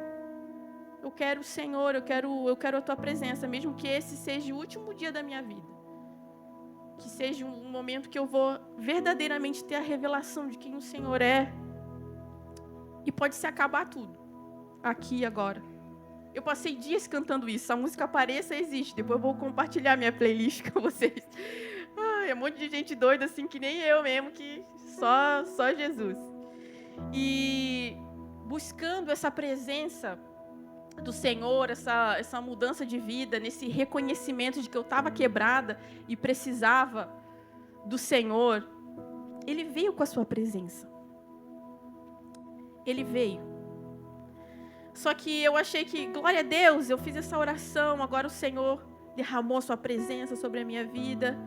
Eu quero o Senhor, eu quero a Tua presença, mesmo que esse seja o último dia da minha vida. Que seja um momento que eu vou verdadeiramente ter a revelação de quem o Senhor é. E pode se acabar tudo, aqui e agora. Eu passei dias cantando isso. A música Apareça existe. Depois eu vou compartilhar minha playlist com vocês. É um monte de gente doida, assim, que nem eu mesmo, que só Jesus. E buscando essa presença do Senhor, essa mudança de vida, nesse reconhecimento de que eu estava quebrada e precisava do Senhor, Ele veio com a sua presença. Ele veio. Só que eu achei que, glória a Deus, eu fiz essa oração, agora o Senhor derramou a sua presença sobre a minha vida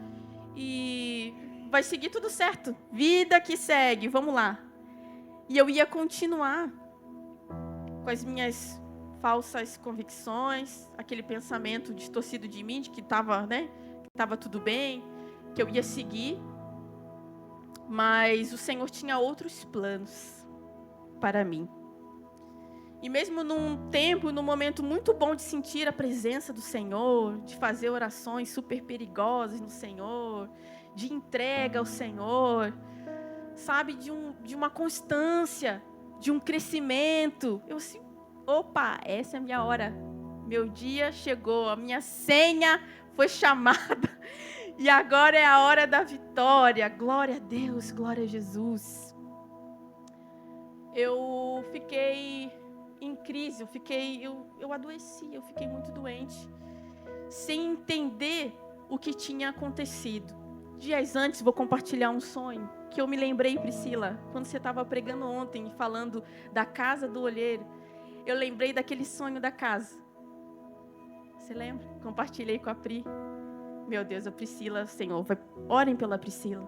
e vai seguir tudo certo. Vida que segue, vamos lá. E eu ia continuar com as minhas falsas convicções, aquele pensamento distorcido de mim, de que estava, que estava tudo bem, que eu ia seguir. Mas o Senhor tinha outros planos para mim. E mesmo num tempo, num momento muito bom de sentir a presença do Senhor, de fazer orações super perigosas no Senhor, de entrega ao Senhor, sabe, de uma constância, de um crescimento. Eu assim, opa, essa é a minha hora. Meu dia chegou, a minha senha foi chamada. E agora é a hora da vitória. Glória a Deus, glória a Jesus. Eu fiquei em crise, eu adoeci, eu fiquei muito doente, sem entender o que tinha acontecido. Dias antes, vou compartilhar um sonho que eu me lembrei, Priscila, quando você estava pregando ontem, falando da casa do olheiro. Eu lembrei daquele sonho da casa. Você lembra? Compartilhei com a Pri. Meu Deus, a Priscila, Senhor, orem pela Priscila.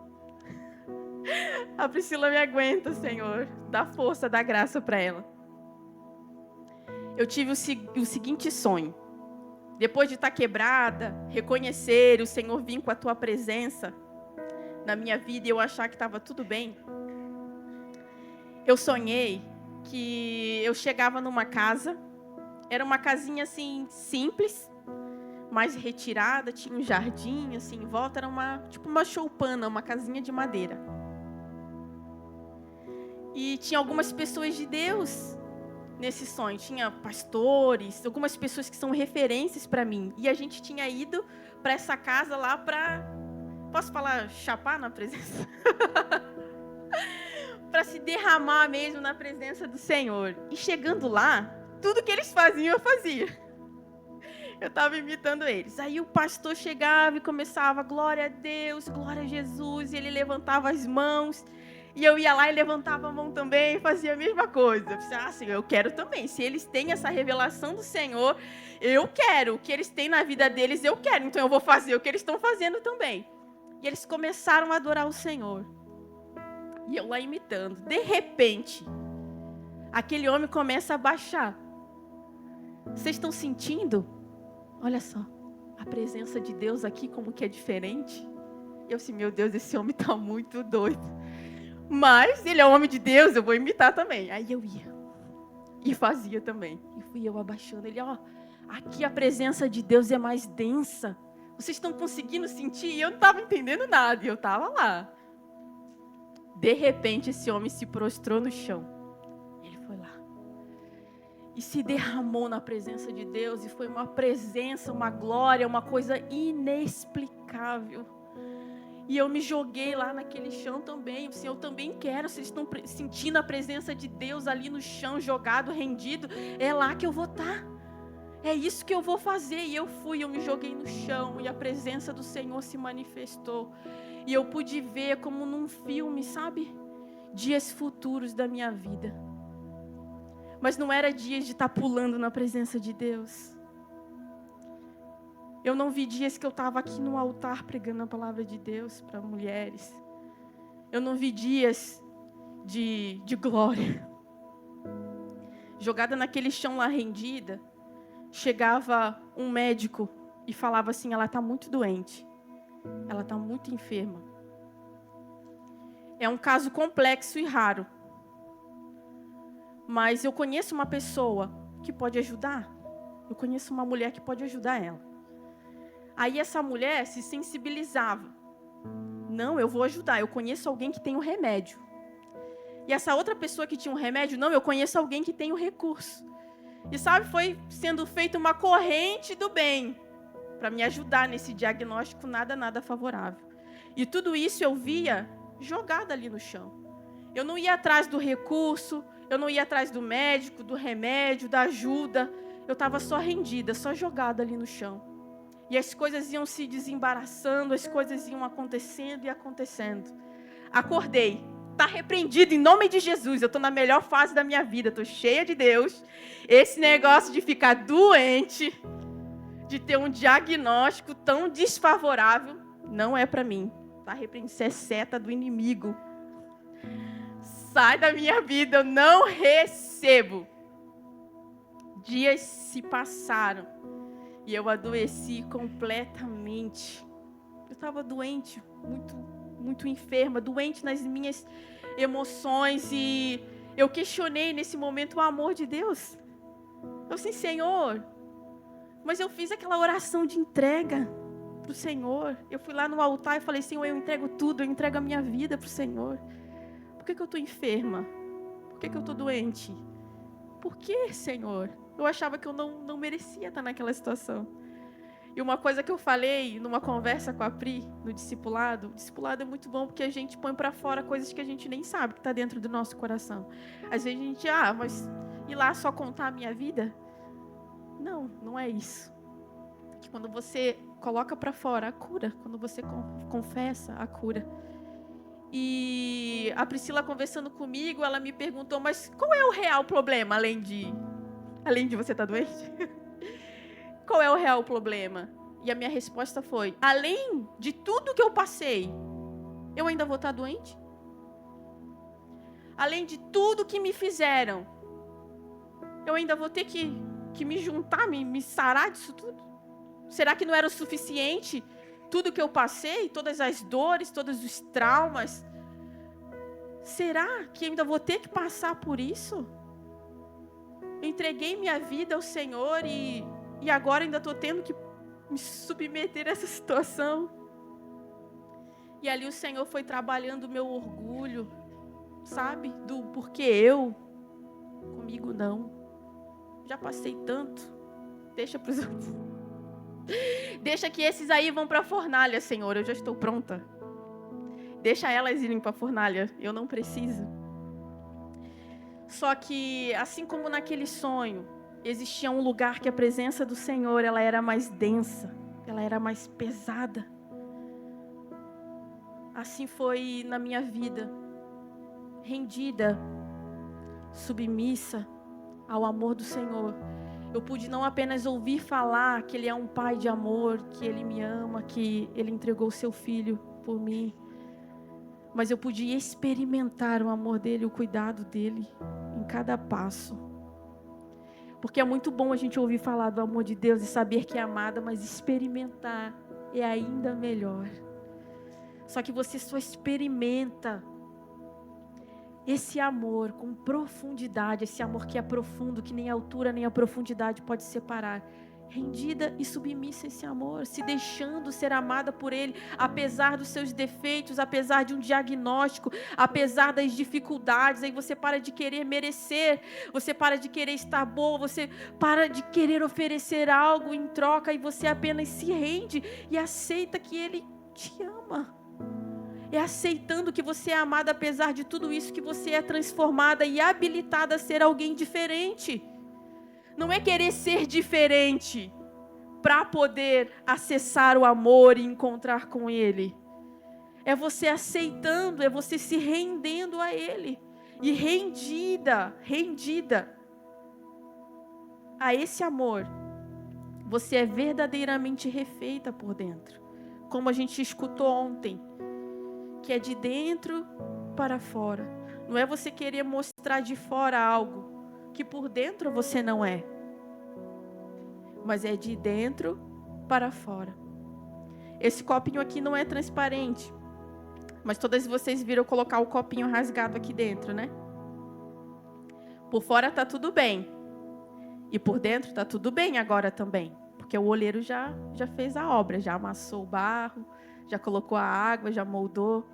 A Priscila me aguenta, Senhor. Dá força, dá graça para ela. Eu tive o seguinte sonho. Depois de estar quebrada, reconhecer o Senhor vir com a Tua presença na minha vida e eu achar que estava tudo bem, eu sonhei que eu chegava numa casa, era uma casinha assim, simples, mais retirada, tinha um jardim assim em volta, era tipo uma choupana, uma casinha de madeira. E tinha algumas pessoas de Deus nesse sonho, tinha pastores, algumas pessoas que são referências para mim. E a gente tinha ido para essa casa lá para, posso falar, chapar na presença? Para se derramar mesmo na presença do Senhor. E chegando lá, tudo que eles faziam, eu fazia. Eu estava imitando eles. Aí o pastor chegava e começava, glória a Deus, glória a Jesus, e ele levantava as mãos. E eu ia lá e levantava a mão também e fazia a mesma coisa. Eu pensei, Senhor, eu quero também. Se eles têm essa revelação do Senhor, eu quero. O que eles têm na vida deles, eu quero. Então eu vou fazer o que eles estão fazendo também. E eles começaram a adorar o Senhor. E eu lá imitando. De repente, aquele homem começa a baixar. Vocês estão sentindo? Olha só, a presença de Deus aqui como que é diferente. Eu assim, meu Deus, esse homem está muito doido. Mas ele é homem de Deus, eu vou imitar também. Aí eu ia. E fazia também. E fui eu abaixando. Ele, ó, aqui a presença de Deus é mais densa. Vocês estão conseguindo sentir? E eu não estava entendendo nada. E eu estava lá. De repente, esse homem se prostrou no chão. Ele foi lá. E se derramou na presença de Deus. E foi uma presença, uma glória, uma coisa inexplicável. E eu me joguei lá naquele chão também. Eu também quero. Vocês estão sentindo a presença de Deus ali no chão, jogado, rendido. É lá que eu vou estar. É isso que eu vou fazer. E eu me joguei no chão. E a presença do Senhor se manifestou. E eu pude ver como num filme, sabe? Dias futuros da minha vida. Mas não era dias de estar pulando na presença de Deus. Eu não vi dias que eu estava aqui no altar pregando a palavra de Deus para mulheres. Eu não vi dias de glória. Jogada naquele chão lá rendida, chegava um médico e falava assim, ela está muito doente. Ela está muito enferma. É um caso complexo e raro. Mas eu conheço uma pessoa que pode ajudar. Eu conheço uma mulher que pode ajudar ela. Aí essa mulher se sensibilizava. Não, eu vou ajudar. Eu conheço alguém que tem um remédio. E essa outra pessoa que tinha um remédio, não, eu conheço alguém que tem um recurso. E sabe, foi sendo feita uma corrente do bem para me ajudar nesse diagnóstico nada favorável. E tudo isso eu via jogado ali no chão. Eu não ia atrás do recurso, eu não ia atrás do médico, do remédio, da ajuda. Eu estava só rendida, só jogada ali no chão. E as coisas iam se desembaraçando, as coisas iam acontecendo e acontecendo. Acordei. Está repreendido em nome de Jesus. Eu estou na melhor fase da minha vida. Estou cheia de Deus. Esse negócio de ficar doente, de ter um diagnóstico tão desfavorável, não é para mim. Está repreendido. Isso é seta do inimigo. Sai da minha vida. Eu não recebo. Dias se passaram. E eu adoeci completamente. Eu estava doente, muito enferma, doente nas minhas emoções. E eu questionei nesse momento o amor de Deus. Eu disse, Senhor, mas eu fiz aquela oração de entrega para o Senhor. Eu fui lá no altar e falei, Senhor, eu entrego tudo, eu entrego a minha vida para o Senhor. Por que eu estou enferma? Por que eu estou doente? Por que, Senhor? Eu achava que eu não merecia estar naquela situação. E uma coisa que eu falei numa conversa com a Pri, no discipulado, o discipulado é muito bom porque a gente põe para fora coisas que a gente nem sabe que está dentro do nosso coração. Às vezes a gente, mas ir lá só contar a minha vida? Não é isso. Que quando você coloca para fora a cura, quando você confessa a cura. E a Priscila conversando comigo, ela me perguntou, mas qual é o real problema, além de você estar doente? Qual é o real problema? E a minha resposta foi, além de tudo que eu passei, eu ainda vou estar doente? Além de tudo que me fizeram, eu ainda vou ter que me juntar, me sarar disso tudo? Será que não era o suficiente tudo que eu passei, todas as dores, todos os traumas? Será que ainda vou ter que passar por isso? Eu entreguei minha vida ao Senhor e agora ainda estou tendo que me submeter a essa situação. E ali o Senhor foi trabalhando o meu orgulho, sabe? Do porquê eu, comigo não. Já passei tanto, deixa para os outros. Deixa que esses aí vão para a fornalha, Senhor, eu já estou pronta. Deixa elas irem para a fornalha, eu não preciso. Só que, assim como naquele sonho, existia um lugar que a presença do Senhor, ela era mais densa, ela era mais pesada. Assim foi na minha vida, rendida, submissa ao amor do Senhor. Eu pude não apenas ouvir falar que Ele é um Pai de amor, que Ele me ama, que Ele entregou o Seu Filho por mim, mas eu pude experimentar o amor dEle, o cuidado dEle em cada passo. Porque é muito bom a gente ouvir falar do amor de Deus e saber que é amada, mas experimentar é ainda melhor. Só que você só experimenta esse amor com profundidade, esse amor que é profundo, que nem a altura nem a profundidade pode separar. Rendida e submissa a esse amor, se deixando ser amada por Ele, apesar dos seus defeitos, apesar de um diagnóstico, apesar das dificuldades. Aí você para de querer merecer, você para de querer estar bom, você para de querer oferecer algo em troca e você apenas se rende e aceita que Ele te ama. É aceitando que você é amada apesar de tudo isso, que você é transformada e habilitada a ser alguém diferente. Não é querer ser diferente para poder acessar o amor e encontrar com Ele. É você aceitando, é você se rendendo a Ele. E rendida a esse amor, você é verdadeiramente refeita por dentro. Como a gente escutou ontem, que é de dentro para fora. Não é você querer mostrar de fora algo que por dentro você não é. Mas é de dentro para fora. Esse copinho aqui não é transparente. Mas todas vocês viram colocar o copinho rasgado aqui dentro, né? Por fora tá tudo bem. E por dentro tá tudo bem agora também. Porque o oleiro já fez a obra, já amassou o barro, já colocou a água, já moldou.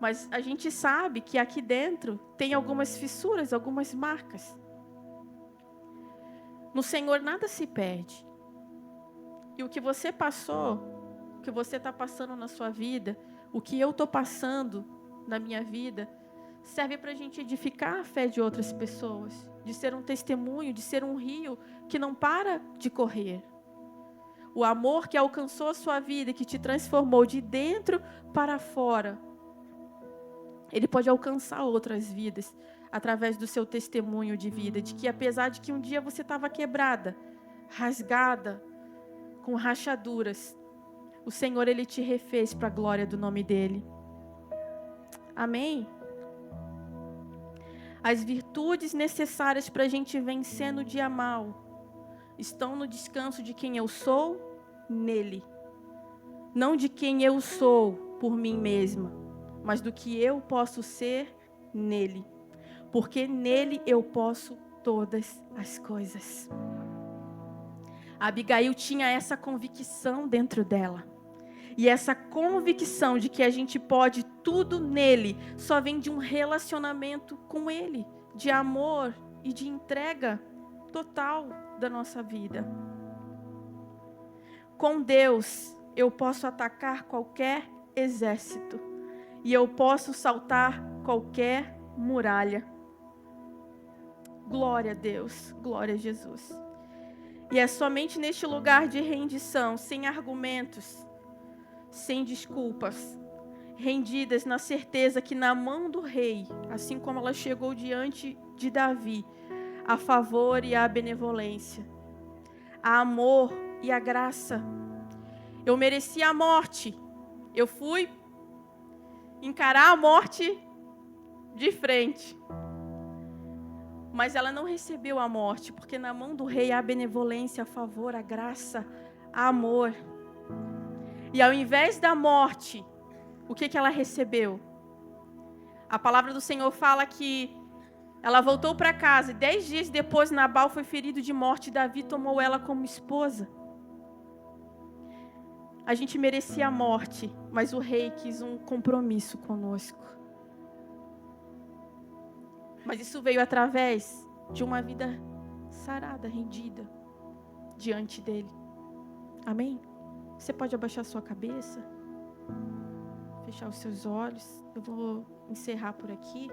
Mas a gente sabe que aqui dentro tem algumas fissuras, algumas marcas. No Senhor nada se perde. E o que você passou, o que você está passando na sua vida, o que eu estou passando na minha vida, serve para a gente edificar a fé de outras pessoas, de ser um testemunho, de ser um rio que não para de correr. O amor que alcançou a sua vida, que te transformou de dentro para fora, ele pode alcançar outras vidas através do seu testemunho de vida, de que apesar de que um dia você estava quebrada, rasgada, com rachaduras, o Senhor, Ele te refez para a glória do nome dEle. Amém? As virtudes necessárias para a gente vencer no dia mal estão no descanso de quem eu sou nele. Não de quem eu sou por mim mesma, mas do que eu posso ser nele. Porque nele eu posso todas as coisas. A Abigail tinha essa convicção dentro dela. E essa convicção de que a gente pode tudo nele só vem de um relacionamento com ele, de amor e de entrega total da nossa vida. Com Deus, eu posso atacar qualquer exército e eu posso saltar qualquer muralha. Glória a Deus, glória a Jesus. E é somente neste lugar de rendição, sem argumentos, sem desculpas, rendidas na certeza que na mão do rei, assim como ela chegou diante de Davi, a favor e a benevolência, a amor e a graça. Eu merecia a morte, eu fui encarar a morte de frente. Mas ela não recebeu a morte, porque na mão do rei há a benevolência, a favor, a graça, a amor. E ao invés da morte, o que ela recebeu? A palavra do Senhor fala que ela voltou para casa e 10 dias depois Nabal foi ferido de morte e Davi tomou ela como esposa. A gente merecia a morte, mas o rei quis um compromisso conosco. Mas isso veio através de uma vida sarada, rendida, diante dele. Amém? Você pode abaixar sua cabeça, fechar os seus olhos. Eu vou encerrar por aqui.